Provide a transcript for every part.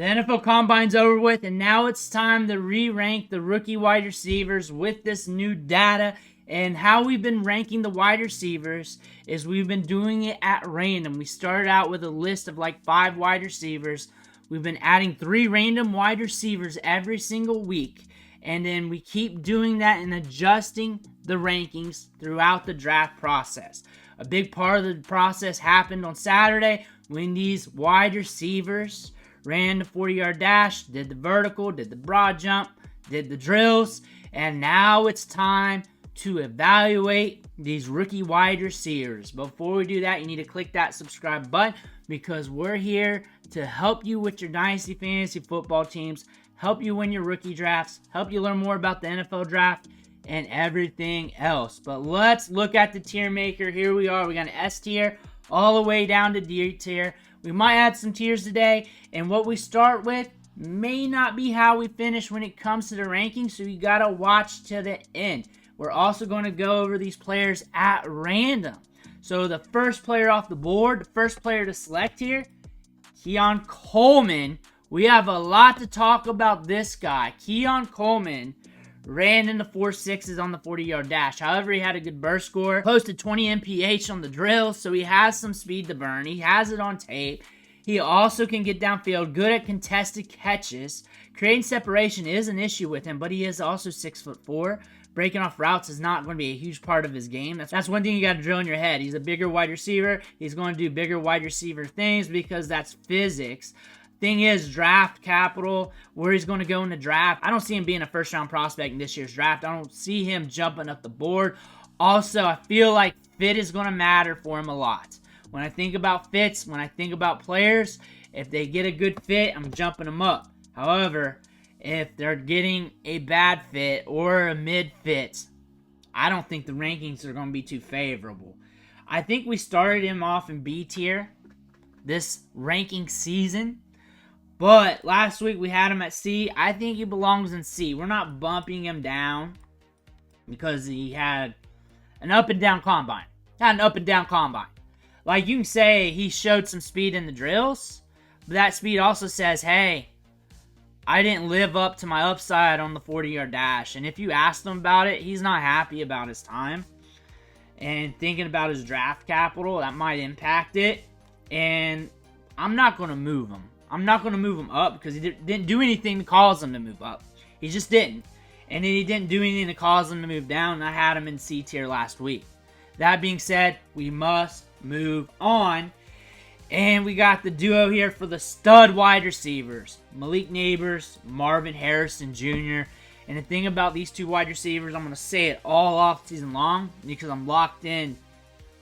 The NFL Combine's over with, and now it's time to re-rank the rookie wide receivers with this new data. And how we've been ranking the wide receivers is we've been doing it at random. We started out with a list of like 5 wide receivers. We've been adding 3 random wide receivers every single week. And then we keep doing that and adjusting the rankings throughout the draft process. A big part of the process happened on Saturday when these wide receivers ran the 40-yard dash, did the vertical, did the broad jump, did the drills, and now it's time to evaluate these rookie wide receivers. Before we do that, you need to click that subscribe button because we're here to help you with your Dynasty Fantasy Football teams, help you win your rookie drafts, help you learn more about the NFL draft, and everything else. But let's look at the tier maker. Here we are. We got an S tier all the way down to D tier. We might add some tiers today, and what we start with may not be how we finish when it comes to the rankings, so you gotta watch to the end. We're also going to go over these players at random. So the first player off the board, the first player to select here, Keon Coleman. We have a lot to talk about this guy. Keon Coleman ran in the 4.6s on the 40-yard dash. However, he had a good burst score, posted 20 MPH on the drill, so he has some speed to burn. He has it on tape. He also can get downfield, good at contested catches. Creating separation is an issue with him, but he is also 6'4". Breaking off routes is not going to be a huge part of his game. That's one thing you got to drill in your head. He's a bigger wide receiver. He's going to do bigger wide receiver things because that's physics. Thing is, draft capital, where he's going to go in the draft. I don't see him being a first-round prospect in this year's draft. I don't see him jumping up the board. Also, I feel like fit is going to matter for him a lot. When I think about fits, when I think about players, if they get a good fit, I'm jumping them up. However, if they're getting a bad fit or a mid fit, I don't think the rankings are going to be too favorable. I think we started him off in B tier this ranking season. But last week we had him at C. I think he belongs in C. We're not bumping him down because he had an up and down combine. Like, you can say he showed some speed in the drills, but that speed also says, hey, I didn't live up to my upside on the 40-yard dash. And if you asked him about it, he's not happy about his time. And thinking about his draft capital, that might impact it. And I'm not going to move him. I'm not going to move him up because he didn't do anything to cause him to move up. He just didn't. And then he didn't do anything to cause him to move down, and I had him in C tier last week. That being said, we must move on. And we got the duo here for the stud wide receivers. Malik Nabers, Marvin Harrison Jr. And the thing about these 2 wide receivers, I'm going to say it all off season long because I'm locked in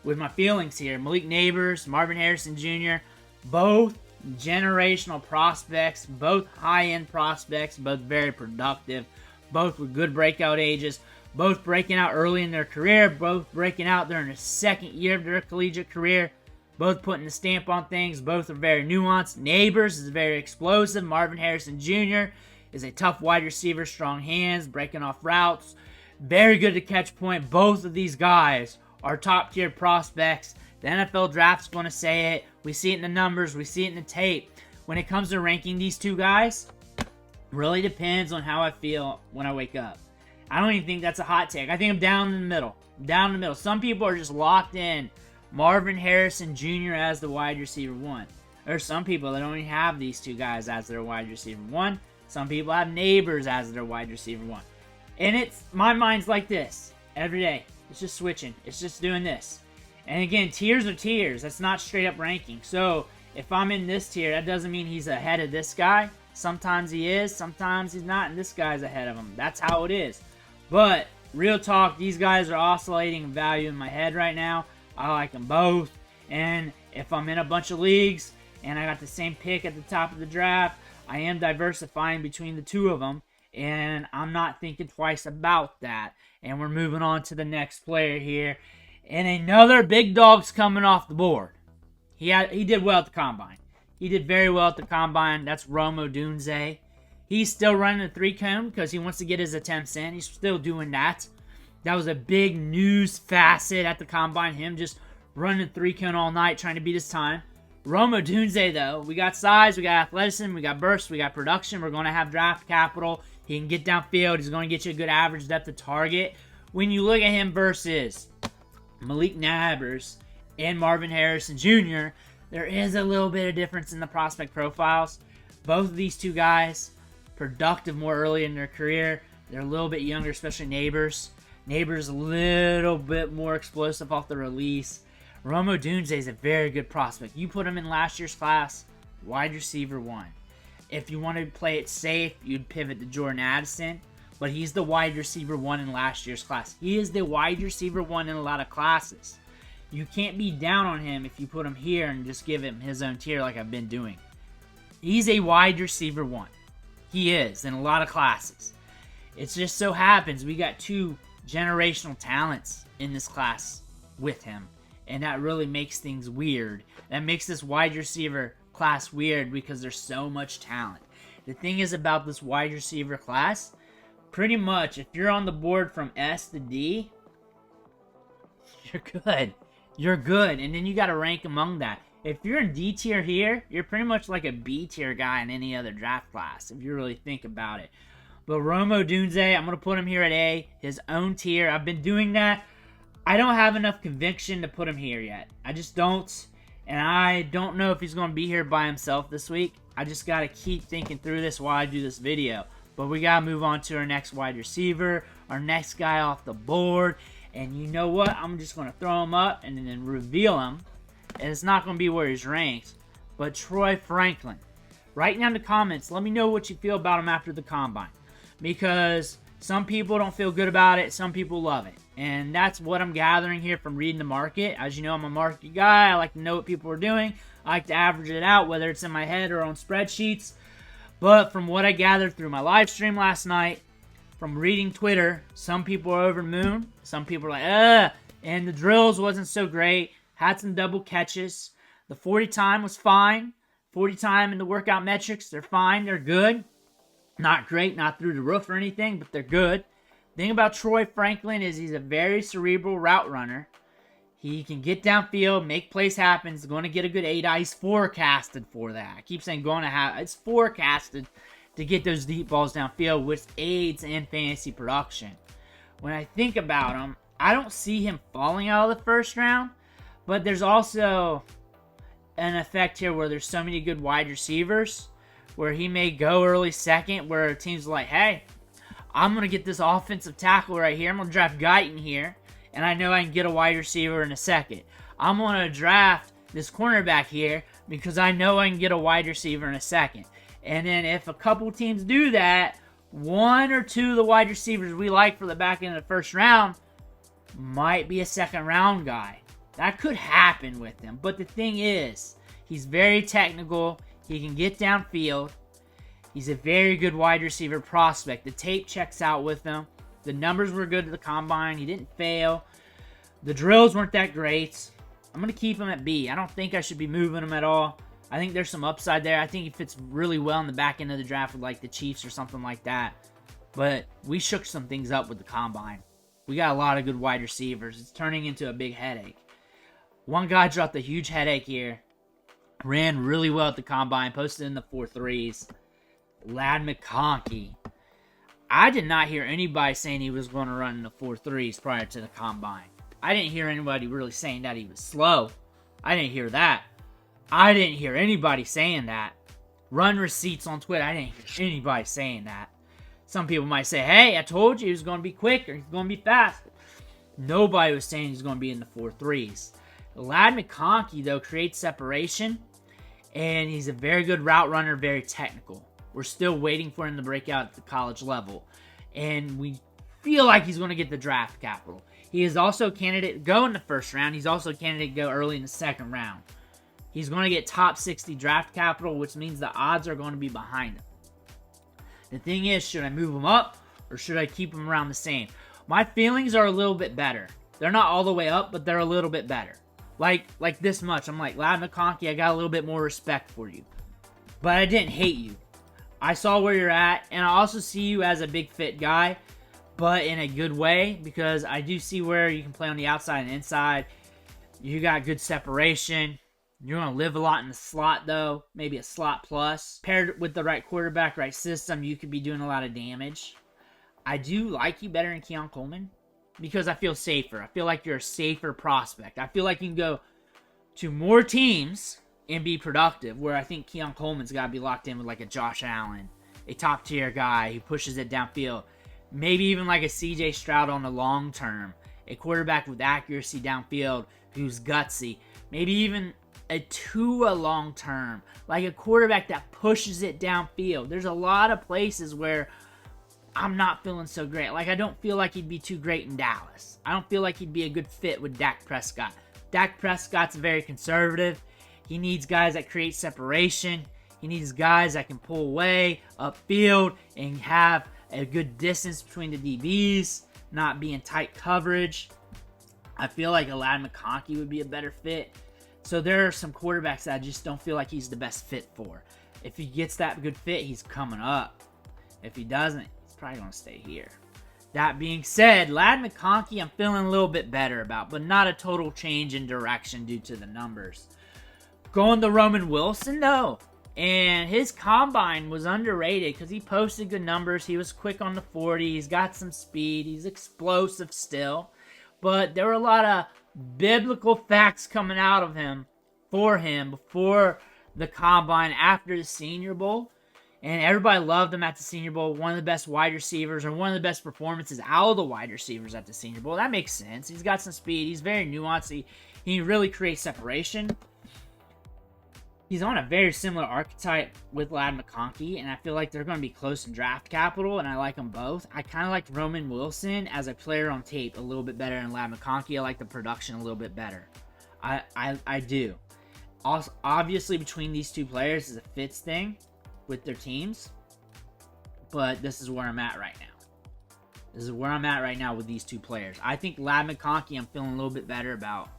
with my feelings here. Malik Nabers, Marvin Harrison Jr., both generational prospects, both high-end prospects, both very productive, both with good breakout ages, both breaking out early in their career, both breaking out during the second year of their collegiate career, both putting the stamp on things, both are very nuanced. Nabers is very explosive. Marvin Harrison Jr. is a tough wide receiver, strong hands, breaking off routes, very good at catch point. Both of these guys are top-tier prospects. The NFL draft's going to say it. We see it in the numbers. We see it in the tape. When it comes to ranking these 2 guys, really depends on how I feel when I wake up. I don't even think that's a hot take. I think I'm down in the middle. Down in the middle. Some people are just locked in Marvin Harrison Jr. as the wide receiver 1. There's some people that only have these 2 guys as their wide receiver 1. Some people have Nabers as their wide receiver 1. And my mind's like this every day. It's just switching. It's just doing this. And again, tiers are tiers. That's not straight up ranking. So if I'm in this tier, that doesn't mean he's ahead of this guy. Sometimes he is. Sometimes he's not. And this guy's ahead of him. That's how it is. But real talk, these guys are oscillating in value in my head right now. I like them both. And if I'm in a bunch of leagues and I got the same pick at the top of the draft, I am diversifying between the 2 of them. And I'm not thinking twice about that. And we're moving on to the next player here. And another big dog's coming off the board. He did well at the Combine. He did very well at the Combine. That's Odunze. He's still running a 3-cone because he wants to get his attempts in. He's still doing that. That was a big news facet at the Combine. Him just running a 3-cone all night trying to beat his time. Odunze, though, we got size, we got athleticism, we got burst, we got production. We're going to have draft capital. He can get downfield. He's going to get you a good average depth of target. When you look at him versus Malik Nabers and Marvin Harrison Jr., there is a little bit of difference in the prospect profiles. Both of these two guys, productive more early in their career. They're a little bit younger, especially Nabers. Nabers a little bit more explosive off the release. Odunze is a very good prospect. You put him in last year's class, wide receiver 1. If you want to play it safe, you'd pivot to Jordan Addison, but he's the wide receiver 1 in last year's class. He is the wide receiver 1 in a lot of classes. You can't be down on him if you put him here and just give him his own tier like I've been doing. He's a wide receiver 1. He is in a lot of classes. It just so happens we got 2 generational talents in this class with him. And that really makes things weird. That makes this wide receiver class weird because there's so much talent. The thing is about this wide receiver class, pretty much if you're on the board from S to D, you're good. You're good. And then you got to rank among that. If you're in D tier here, you're pretty much like a B tier guy in any other draft class, if you really think about it. But Odunze, I'm going to put him here at A, his own tier. I've been doing that. I don't have enough conviction to put him here yet. I just don't. And I don't know if he's going to be here by himself this week. I just got to keep thinking through this while I do this video. But we got to move on to our next wide receiver, our next guy off the board. And you know what? I'm just going to throw him up and then reveal him. And it's not going to be where he's ranked. But Troy Franklin. Write down in the comments. Let me know what you feel about him after the combine. Because some people don't feel good about it. Some people love it. And that's what I'm gathering here from reading the market. As you know, I'm a market guy. I like to know what people are doing. I like to average it out, whether it's in my head or on spreadsheets. But from what I gathered through my live stream last night, from reading Twitter, some people are over the moon. Some people are like, ugh. And the drills wasn't so great. Had some double catches. The 40 time was fine. 40 time in the workout metrics, they're fine. They're good. Not great, not through the roof or anything, but they're good. The thing about Troy Franklin is he's a very cerebral route runner. He can get downfield, make plays happen. He's going to get a good 8-eye. He's forecasted for that. I keep saying going to have. It's forecasted to get those deep balls downfield, which aids in fantasy production. When I think about him, I don't see him falling out of the first round, but there's also an effect here where there's so many good wide receivers where he may go early second, where teams are like, hey, I'm going to get this offensive tackle right here. I'm going to draft Guyton here, and I know I can get a wide receiver in a second. I'm going to draft this cornerback here because I know I can get a wide receiver in a second. And then if a couple teams do that, 1 or 2 of the wide receivers we like for the back end of the first round might be a second round guy. That could happen with him. But the thing is, he's very technical. He can get downfield. He's a very good wide receiver prospect. The tape checks out with him. The numbers were good at the combine. He didn't fail. The drills weren't that great. I'm going to keep him at B. I don't think I should be moving him at all. I think there's some upside there. I think he fits really well in the back end of the draft with like the Chiefs or something like that. But we shook some things up with the combine. We got a lot of good wide receivers. It's turning into a big headache. One guy dropped a huge headache here. Ran really well at the combine. Posted in the 4.3s. Ladd McConkey. I did not hear anybody saying he was going to run in the 4.3s prior to the combine. I didn't hear anybody really saying that he was slow. I didn't hear that. I didn't hear anybody saying that. Run receipts on Twitter. I didn't hear anybody saying that. Some people might say, hey, I told you he was going to be quick or he's going to be fast. Nobody was saying he's going to be in the 4.3s. Ladd McConkey, though, creates separation. And he's a very good route runner, very technical. We're still waiting for him to break out at the college level. And we feel like he's going to get the draft capital. He is also a candidate to go in the first round. He's also a candidate to go early in the second round. He's going to get top 60 draft capital, which means the odds are going to be behind him. The thing is, should I move him up or should I keep him around the same? My feelings are a little bit better. They're not all the way up, but they're a little bit better. Like this much. I'm like, Ladd McConkey, I got a little bit more respect for you. But I didn't hate you. I saw where you're at, and I also see you as a big fit guy, but in a good way, because I do see where you can play on the outside and inside. You got good separation. You're going to live a lot in the slot, though. Maybe a slot plus. Paired with the right quarterback, right system, you could be doing a lot of damage. I do like you better than Keon Coleman because I feel safer. I feel like you're a safer prospect. I feel like you can go to more teams and be productive, where I think Keon Coleman's got to be locked in with like a Josh Allen, a top-tier guy who pushes it downfield. Maybe even like a C.J. Stroud on the long term. A quarterback with accuracy downfield who's gutsy. Maybe even a Tua long term, like a quarterback that pushes it downfield. There's a lot of places where I'm not feeling so great. Like, I don't feel like he'd be too great in Dallas. I don't feel like he'd be a good fit with Dak Prescott. Dak Prescott's very conservative. He needs guys that create separation. He needs guys that can pull away upfield and have a good distance between the DBs, not be in tight coverage. I feel like Ladd McConkey would be a better fit. So there are some quarterbacks that I just don't feel like he's the best fit for. If he gets that good fit, he's coming up. If he doesn't, he's probably going to stay here. That being said, Ladd McConkey I'm feeling a little bit better about, but not a total change in direction due to the numbers. Going to Roman Wilson, though. And his combine was underrated because he posted good numbers. He was quick on the 40. He's got some speed. He's explosive still. But there were a lot of biblical facts coming out of him for him before the combine, after the Senior Bowl. And everybody loved him at the Senior Bowl. One of the best wide receivers, or one of the best performances out of the wide receivers at the Senior Bowl. That makes sense. He's got some speed. He's very nuanced. He really creates separation. He's on a very similar archetype with Ladd McConkey, and I feel like they're going to be close in draft capital, and I like them both. I kind of like Roman Wilson as a player on tape a little bit better than Ladd McConkey. I like the production a little bit better. I do. Also, obviously, between these two players is a fits thing with their teams, but this is where I'm at right now. This is where I'm at right now with these two players. I think Ladd McConkey I'm feeling a little bit better about.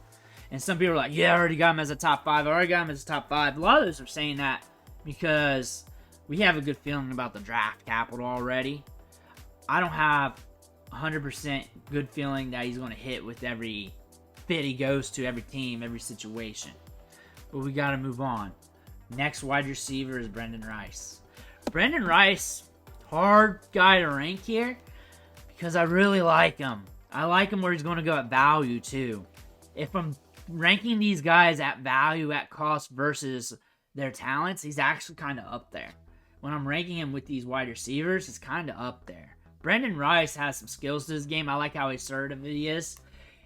And some people are like, yeah, I already got him as a top 5. I already got him as a top 5. A lot of those are saying that because we have a good feeling about the draft capital already. I don't have 100% good feeling that he's going to hit with every fit he goes to, every team, every situation. But we got to move on. Next wide receiver is Brendan Rice. Brendan Rice, hard guy to rank here because I really like him. I like him where he's going to go at value too. If I'm ranking these guys at value, at cost versus their talents, he's actually kind of up there. When I'm ranking him with these wide receivers, he's kind of up there. Brendan Rice has some skills to his game. I like how assertive he is.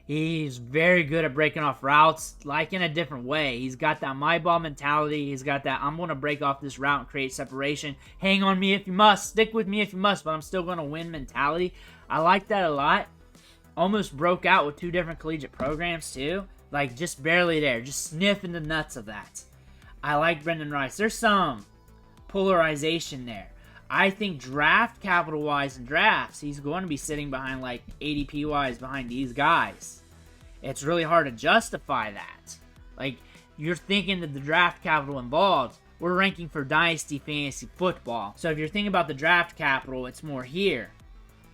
He's very good at breaking off routes, like in a different way. He's got that my ball mentality. He's got that I'm going to break off this route and create separation. Hang on me if you must. Stick with me if you must, but I'm still going to win mentality. I like that a lot. Almost broke out with 2 different collegiate programs too. Like, just barely there. Just sniffing the nuts of that. I like Brendan Rice. There's some polarization there. I think draft capital-wise in drafts, he's going to be sitting behind, like, ADP-wise behind these guys. It's really hard to justify that. Like, you're thinking that the draft capital involved, we're ranking for Dynasty Fantasy Football. So if you're thinking about the draft capital, it's more here.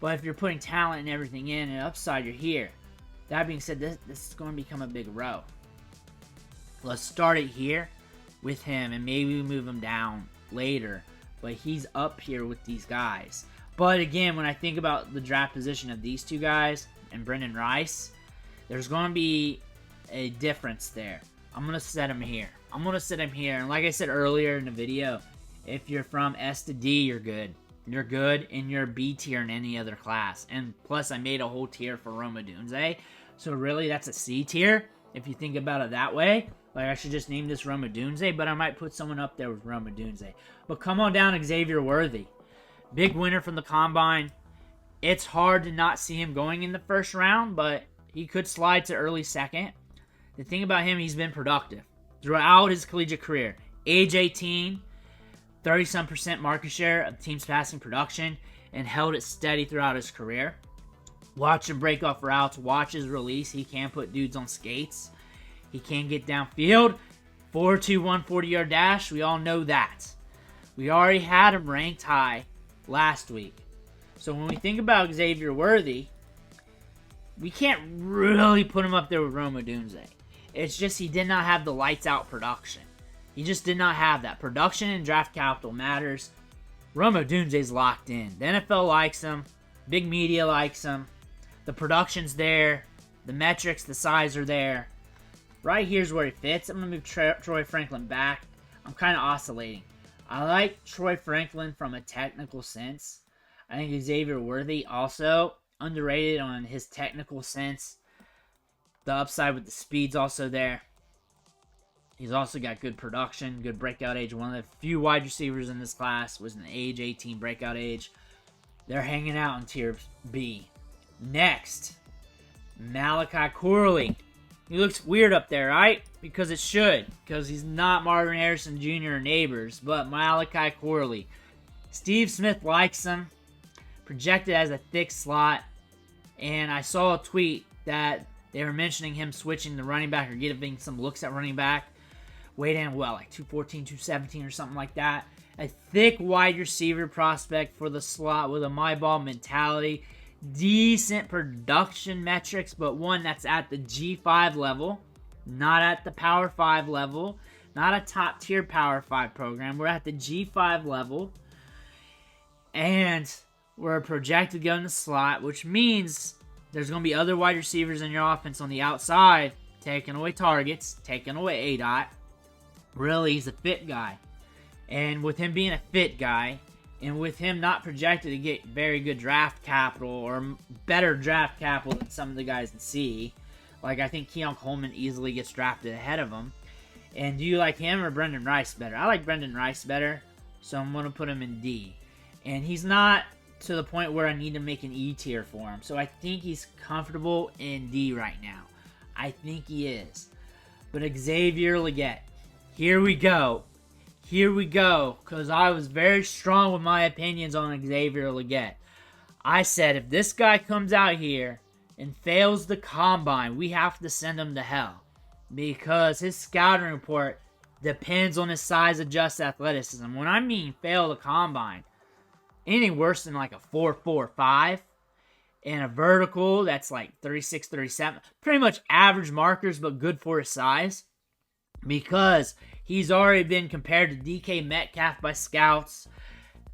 But if you're putting talent and everything in and upside, you're here. That being said, this is going to become a big row. Let's start it here with him, and maybe we move him down later. But he's up here with these guys. But again, when I think about the draft position of these two guys and Brendan Rice, there's going to be a difference there. I'm going to set him here. And like I said earlier in the video, if you're from S to D, you're good. You're good, and you're B tier in any other class. And plus, I made a whole tier for Odunze. So really, that's a C tier, if you think about it that way. Like, I should just name this Odunze, but I might put someone up there with Odunze. But come on down, Xavier Worthy. Big winner from the Combine. It's hard to not see him going in the first round, but he could slide to early second. The thing about him, he's been productive throughout his collegiate career. Age 18, 30-some% market share of team's passing production, and held it steady throughout his career. Watch him break off routes. Watch his release. He can put dudes on skates. He can get downfield. 4.21 40-yard dash. We all know that. We already had him ranked high last week. So when we think about Xavier Worthy, we can't really put him up there with Odunze. It's just he did not have the lights out production. He just did not have that. Production and draft capital matters. Odunze's locked in. The NFL likes him. Big media likes him. The production's there. The metrics, the size are there. Right here's where he fits. I'm going to move Troy Franklin back. I'm kind of oscillating. I like Troy Franklin from a technical sense. I think Xavier Worthy also underrated on his technical sense. The upside with the speed's also there. He's also got good production, good breakout age. One of the few wide receivers in this class was an age 18 breakout age. They're hanging out in Tier B. Next, Malachi Corley. He looks weird up there, right? Because it should. Because he's not Marvin Harrison Jr. or Nabers, but Malachi Corley. Steve Smith likes him. Projected as a thick slot. And I saw a tweet that they were mentioning him switching the running back or getting some looks at running back. Weighed in, well, like 214, 217 or something like that. A thick wide receiver prospect for the slot with a my ball mentality. Decent production metrics, but one that's at the G5 level, not at the Power 5 level, not a top tier Power 5 program. We're at the G5 level, and we're projected to go in the slot, which means there's going to be other wide receivers in your offense on the outside taking away targets, taking away ADOT. Really, he's a fit guy. And with him being a fit guy, and with him not projected to get very good draft capital or better draft capital than some of the guys in C, like I think Keon Coleman easily gets drafted ahead of him. And do you like him or Brendan Rice better? I like Brendan Rice better, so I'm going to put him in D. And he's not to the point where I need to make an E tier for him. So I think he's comfortable in D right now. I think he is. But Xavier Legette. Here we go. Here we go. Because I was very strong with my opinions on Xavier Legette. I said if this guy comes out here and fails the combine, we have to send him to hell. Because his scouting report depends on his size adjusted athleticism. When I mean fail the combine, anything worse than like a 4.45 and a vertical that's like 36, 37. Pretty much average markers, but good for his size. Because he's already been compared to DK Metcalf by scouts.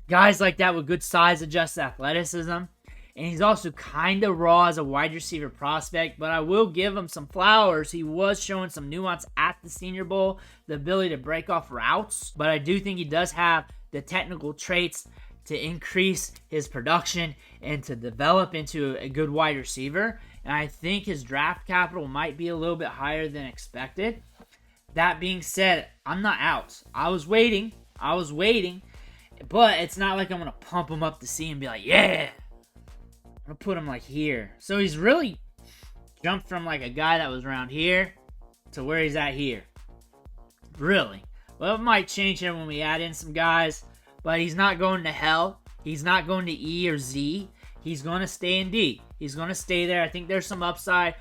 Guys like that with good size adjusted athleticism. And he's also kind of raw as a wide receiver prospect. But I will give him some flowers. He was showing some nuance at the Senior Bowl. The ability to break off routes. But I do think he does have the technical traits to increase his production and to develop into a good wide receiver. And I think his draft capital might be a little bit higher than expected. That being said, I'm not out. I was waiting. But it's not like I'm going to pump him up to C and be like, yeah. I'm going to put him like here. So he's really jumped from like a guy that was around here to where he's at here. Really. Well, it might change him when we add in some guys. But he's not going to hell. He's not going to E or Z. He's going to stay in D. He's going to stay there. I think there's some upside.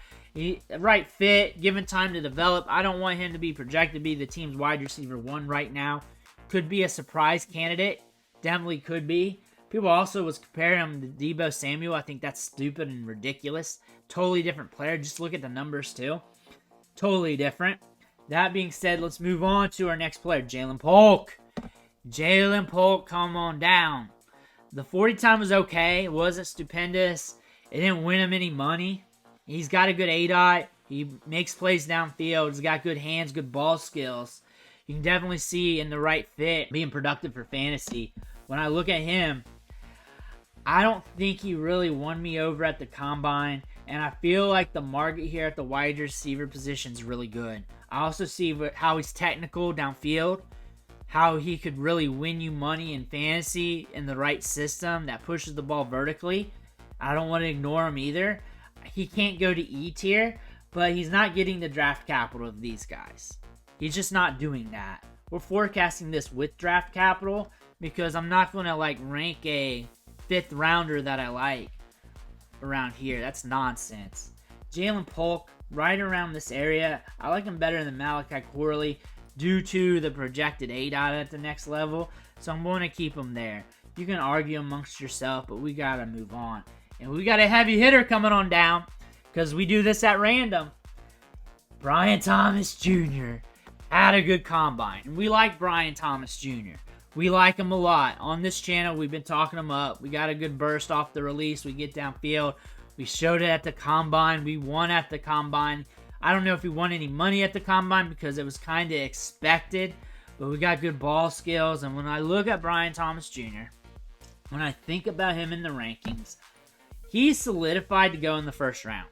Right fit, given time to develop. I don't want him to be projected to be the team's wide receiver 1 right now. Could be a surprise candidate. Definitely could be. People also was comparing him to Deebo Samuel. I think that's stupid and ridiculous. Totally different player. Just look at the numbers too. Totally different. That being said, let's move on to our next player, Jalen Polk. Jalen Polk, come on down. The 40 time was okay. It wasn't stupendous. It didn't win him any money. He's got a good ADOT. He makes plays downfield. He's got good hands, good ball skills. You can definitely see in the right fit being productive for fantasy. When I look at him, I don't think he really won me over at the combine. And I feel like the market here at the wide receiver position is really good. I also see how he's technical downfield. How he could really win you money in fantasy in the right system that pushes the ball vertically. I don't want to ignore him either. He can't go to E tier, but he's not getting the draft capital of these guys. He's just not doing that. We're forecasting this with draft capital because I'm not going to like rank a 5th rounder that I like around here. That's nonsense. Jalen Polk, right around this area. I like him better than Malachi Corley due to the projected ADOT at the next level. So I'm going to keep him there. You can argue amongst yourself, but we got to move on. And we got a heavy hitter coming on down because we do this at random. Brian Thomas Jr. had a good combine. And we like Brian Thomas Jr. We like him a lot. On this channel, we've been talking him up. We got a good burst off the release. We get downfield. We showed it at the combine. We won at the combine. I don't know if we won any money at the combine because it was kind of expected. But we got good ball skills. And when I look at Brian Thomas Jr., when I think about him in the rankings, he's solidified to go in the first round.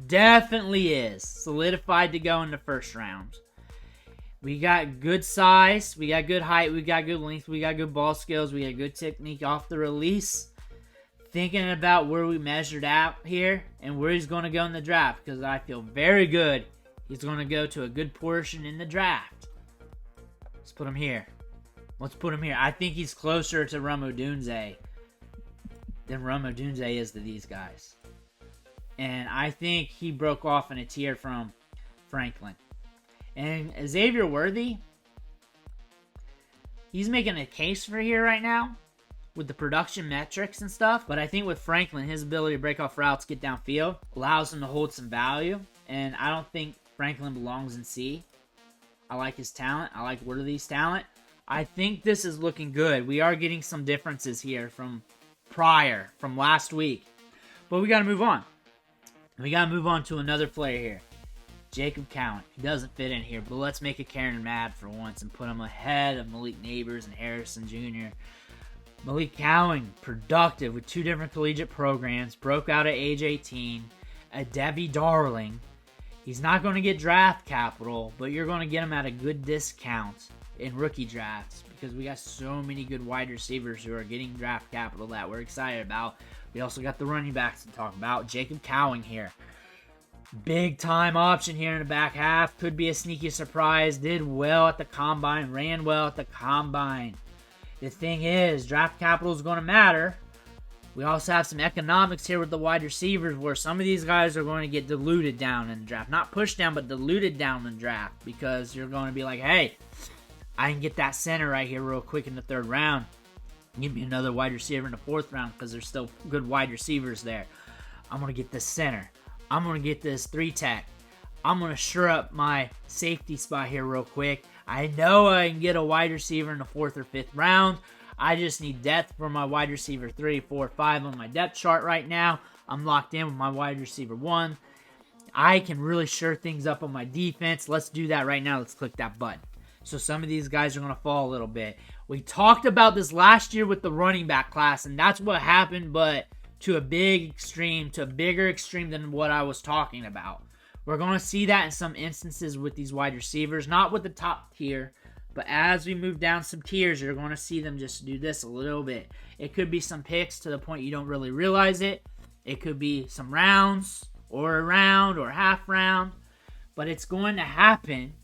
Definitely is. Solidified to go in the first round. We got good size, we got good height, we got good length, we got good ball skills, we got good technique off the release. Thinking about where we measured out here and where he's going to go in the draft, because I feel very good he's going to go to a good portion in the draft. Let's put him here. I think he's closer to Odunze than Odunze is to these guys. And I think he broke off in a tier from Franklin. And Xavier Worthy, he's making a case for here right now with the production metrics and stuff. But I think with Franklin, his ability to break off routes, get downfield, allows him to hold some value. And I don't think Franklin belongs in C. I like his talent. I like Worthy's talent. I think this is looking good. We are getting some differences here from last week. But we got to move on. We got to move on to another player here. Jacob Cowan. He doesn't fit in here, but let's make a Karen mad for once and put him ahead of Malik Nabers and Harrison Jr. Malik Cowan, productive with 2 different collegiate programs, broke out at age 18, a Debbie darling. He's not going to get draft capital, but you're going to get him at a good discount in rookie drafts because we got so many good wide receivers who are getting draft capital that we're excited about. We also got the running backs to talk about. Jacob Cowan here. Big time option here in the back half. Could be a sneaky surprise. Did well at the combine. Ran well at the combine. The thing is, draft capital is going to matter. We also have some economics here with the wide receivers where some of these guys are going to get diluted down in the draft. Not pushed down, but diluted down in the draft because you're going to be like, hey, I can get that center right here real quick in the 3rd round. Give me another wide receiver in the 4th round because there's still good wide receivers there. I'm going to get this center. I'm going to get this 3-tech. I'm going to shore up my safety spot here real quick. I know I can get a wide receiver in the 4th or 5th round. I just need depth for my wide receiver 3, 4, 5 on my depth chart right now. I'm locked in with my wide receiver 1. I can really shore things up on my defense. Let's do that right now. Let's click that button. So some of these guys are going to fall a little bit. We talked about this last year with the running back class, and that's what happened, but to a bigger extreme than what I was talking about. We're going to see that in some instances with these wide receivers, not with the top tier, but as we move down some tiers, you're going to see them just do this a little bit. It could be some picks to the point you don't really realize it. It could be some rounds, or a round, or half round, but it's going to happen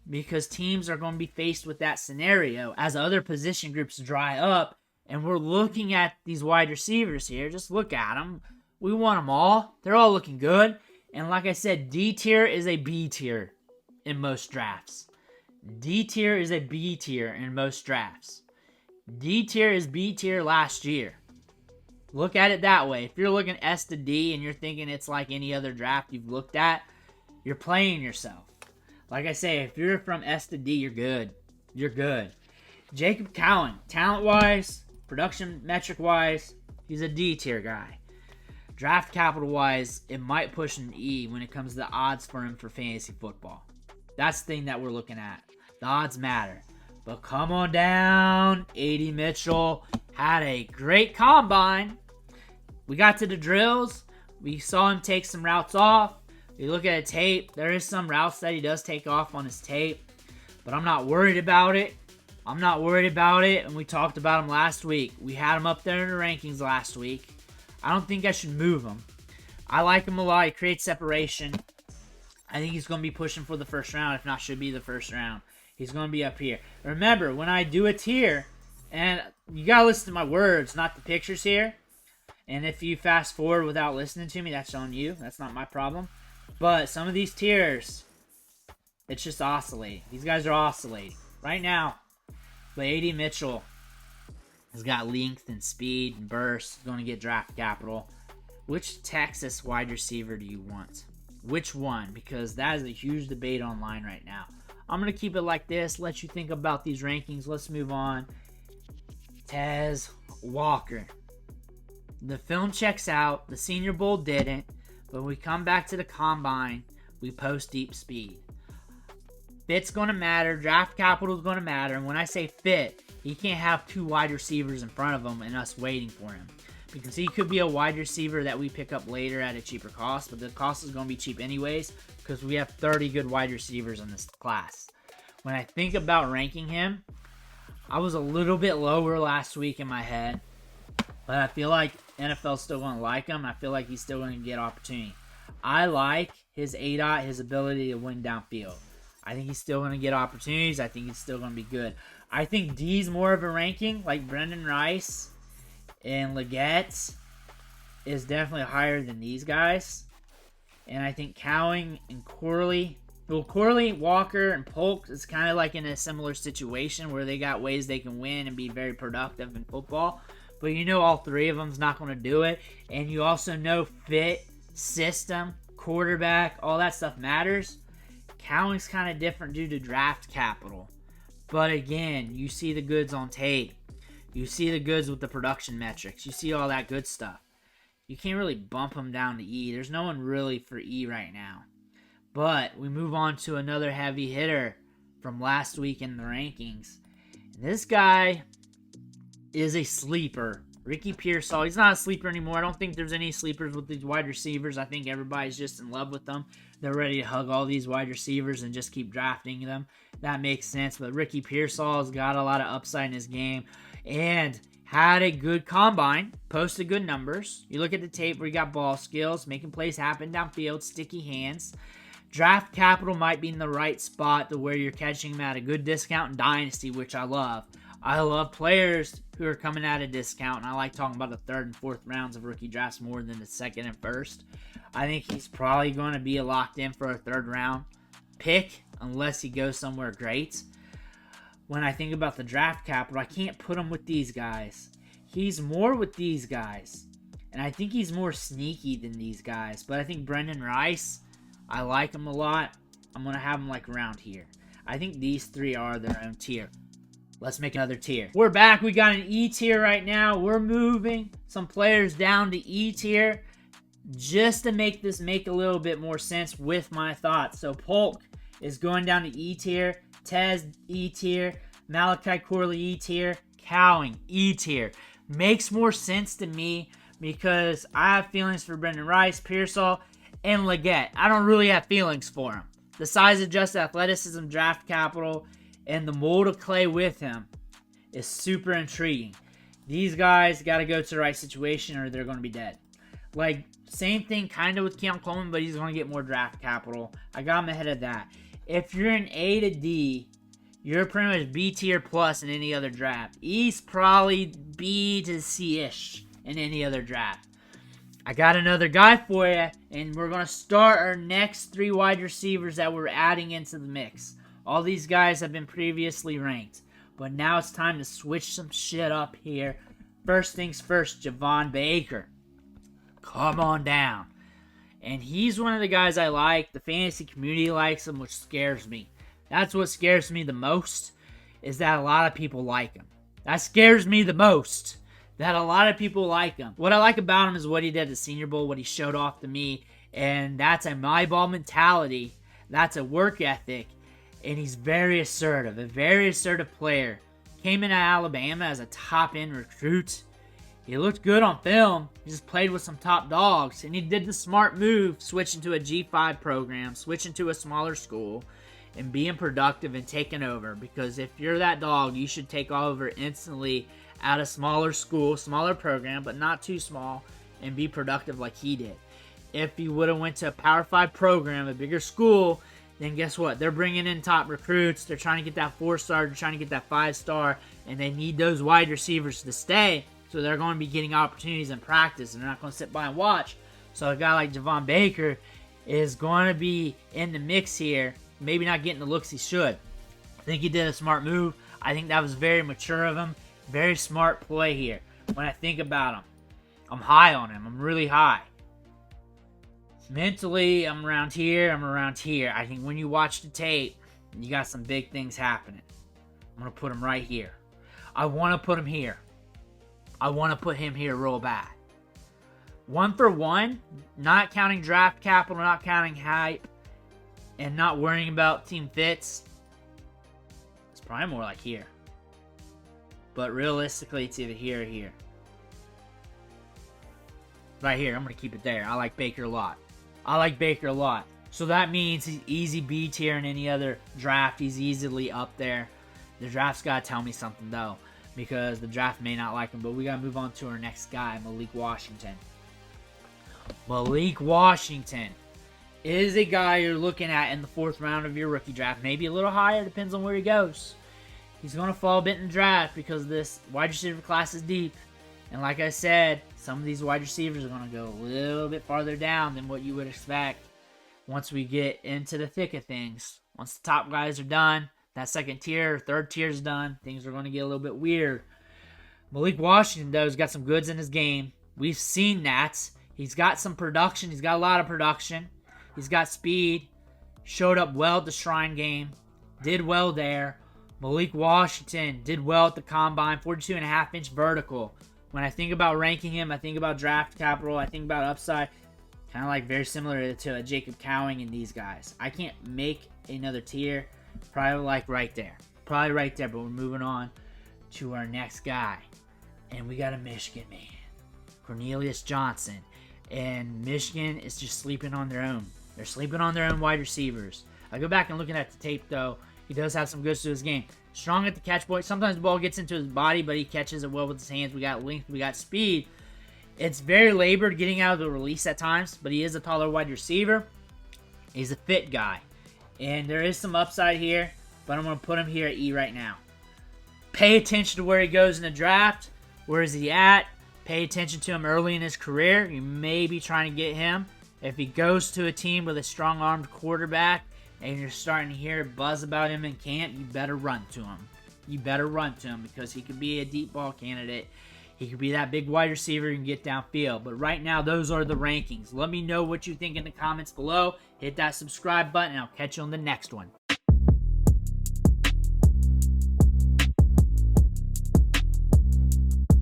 because teams are going to be faced with that scenario as other position groups dry up. And we're looking at these wide receivers here. Just look at them. We want them all. They're all looking good. And like I said, D tier is a B tier in most drafts. D tier is a B tier in most drafts. D tier is B tier last year. Look at it that way. If you're looking S to D and you're thinking it's like any other draft you've looked at, you're playing yourself. Like I say, if you're from S to D, you're good. You're good. Jacob Cowan, talent-wise, production metric-wise, he's a D tier guy. Draft capital-wise, it might push an E when it comes to the odds for him for fantasy football. That's the thing that we're looking at. The odds matter. But come on down. A.D. Mitchell had a great combine. We got to the drills. We saw him take some routes off. We look at a tape. There is some routes that he does take off on his tape. But I'm not worried about it. And we talked about him last week. We had him up there in the rankings last week. I don't think I should move him. I like him a lot. He creates separation. I think he's going to be pushing for the first round, if not should be the first round. He's going to be up here. Remember, when I do a tier, and you got to listen to my words, not the pictures here. And if you fast forward without listening to me, that's on you. That's not my problem. But some of these tiers, it's just oscillating. These guys are oscillating. Right now, but A.D. Mitchell has got length and speed and burst. He's going to get draft capital. Which Texas wide receiver do you want? Which one? Because that is a huge debate online right now. I'm going to keep it like this, let you think about these rankings. Let's move on. Tez Walker. The film checks out. The Senior Bowl didn't. But when we come back to the combine, we post deep speed. Fit's going to matter. Draft capital is going to matter. And when I say fit, he can't have 2 wide receivers in front of him and us waiting for him. Because he could be a wide receiver that we pick up later at a cheaper cost. But the cost is going to be cheap anyways, because we have 30 good wide receivers in this class. When I think about ranking him, I was a little bit lower last week in my head. But I feel like NFL's still going to like him. I feel like he's still going to get opportunity. I like his ADOT, his ability to win downfield. I think he's still going to get opportunities. I think he's still going to be good. I think D's more of a ranking, like Brendan Rice and Leggett is definitely higher than these guys. And I think Cowing and Corley, Walker, and Polk is kind of like in a similar situation where they got ways they can win and be very productive in football. But you know all 3 of them's not going to do it. And you also know fit, system, quarterback, all that stuff matters. Cowing's kind of different due to draft capital. But again, you see the goods on tape. You see the goods with the production metrics. You see all that good stuff. You can't really bump him down to E. There's no one really for E right now. But we move on to another heavy hitter from last week in the rankings. And this guy is a sleeper. Ricky Pearsall. He's not a sleeper anymore. I don't think there's any sleepers with these wide receivers. I think everybody's just in love with them. They're ready to hug all these wide receivers and just keep drafting them. That makes sense. But Ricky Pearsall has got a lot of upside in his game and had a good combine, posted good numbers. You look at the tape where he got ball skills, making plays happen downfield, sticky hands. Draft capital might be in the right spot to where you're catching him at a good discount in Dynasty, which I love. I love players who are coming at a discount, and I like talking about the 3rd and 4th rounds of rookie drafts more than the 2nd and 1st. I think he's probably going to be locked in for a 3rd round pick unless he goes somewhere great. When I think about the draft capital, I can't put him with these guys. He's more with these guys, and I think he's more sneaky than these guys. But I think Brendan Rice, I like him a lot. I'm going to have him like around here. I think these 3 are their own tier. Let's make another tier. We're back. We got an E tier right now. We're moving some players down to E tier just to make this make a little bit more sense with my thoughts. So Polk is going down to E tier. Tez, E tier. Malachi Corley, E tier. Cowing, E tier. Makes more sense to me because I have feelings for Brendan Rice, Pearsall, and Leggett. I don't really have feelings for him. The size adjusted athleticism, draft capital, and the mold of clay with him is super intriguing. These guys got to go to the right situation or they're going to be dead. Like, same thing kind of with Keon Coleman, but he's going to get more draft capital. I got him ahead of that. If you're an A to D, you're pretty much B tier plus in any other draft. E's probably B to C-ish in any other draft. I got another guy for you, and we're going to start our next 3 wide receivers that we're adding into the mix. All these guys have been previously ranked, but now it's time to switch some shit up here. First things first, Javon Baker. Come on down. And he's one of the guys I like. The fantasy community likes him, which scares me. That's what scares me the most, is that a lot of people like him. That scares me the most, that a lot of people like him. What I like about him is what he did at the Senior Bowl, what he showed off to me, and that's a my ball mentality. That's a work ethic. And he's very assertive, a very assertive player. Came in at Alabama as a top-end recruit. He looked good on film. He just played with some top dogs. And he did the smart move, switching to a G5 program, switching to a smaller school, and being productive and taking over. Because if you're that dog, you should take over instantly at a smaller school, smaller program, but not too small, and be productive like he did. If he would have went to a Power 5 program, a bigger school, then guess what? They're bringing in top recruits. They're trying to get that 4-star. They're trying to get that 5-star. And they need those wide receivers to stay. So they're going to be getting opportunities in practice. And they're not going to sit by and watch. So a guy like Javon Baker is going to be in the mix here. Maybe not getting the looks he should. I think he did a smart move. I think that was very mature of him. Very smart play here. When I think about him, I'm high on him. I'm really high. Mentally, I'm around here. I'm around here. I think when you watch the tape, you got some big things happening. I'm going to put him right here. I want to put him here. I want to put him here real bad. 1 for 1, not counting draft capital, not counting hype, and not worrying about team fits. It's probably more like here. But realistically, it's either here or here. Right here, I'm going to keep it there. I like Baker a lot. So that means he's easy B tier in any other draft. He's easily up there. The draft's got to tell me something, though, because the draft may not like him. But we got to move on to our next guy, Malik Washington. Malik Washington is a guy you're looking at in the 4th round of your rookie draft. Maybe a little higher, depends on where he goes. He's going to fall a bit in the draft because this wide receiver class is deep. And like I said, some of these wide receivers are going to go a little bit farther down than what you would expect once we get into the thick of things. Once the top guys are done, that 2nd tier or 3rd tier is done, things are going to get a little bit weird. Malik Washington, though, has got some goods in his game. We've seen that. He's got some production. He's got a lot of production. He's got speed. Showed up well at the Shrine game. Did well there. Malik Washington did well at the Combine. 42.5-inch vertical. When I think about ranking him, I think about draft capital. I think about upside. Kind of like very similar to a Jacob Cowing and these guys. I can't make another tier. Probably like right there. Probably right there. But we're moving on to our next guy. And we got a Michigan man. Cornelius Johnson. And Michigan is just sleeping on their own. They're sleeping on their own wide receivers. I go back and looking at the tape, though. He does have some goods to his game. Strong at the catch point. Sometimes the ball gets into his body, but he catches it well with his hands. We got length. We got speed. It's very labored getting out of the release at times, but he is a taller wide receiver. He's a fit guy. And there is some upside here, but I'm going to put him here at E right now. Pay attention to where he goes in the draft. Where is he at? Pay attention to him early in his career. You may be trying to get him. If he goes to a team with a strong-armed quarterback and you're starting to hear buzz about him in camp, you better run to him. You better run to him because he could be a deep ball candidate. He could be that big wide receiver and get downfield. But right now, those are the rankings. Let me know what you think in the comments below. Hit that subscribe button, and I'll catch you on the next one.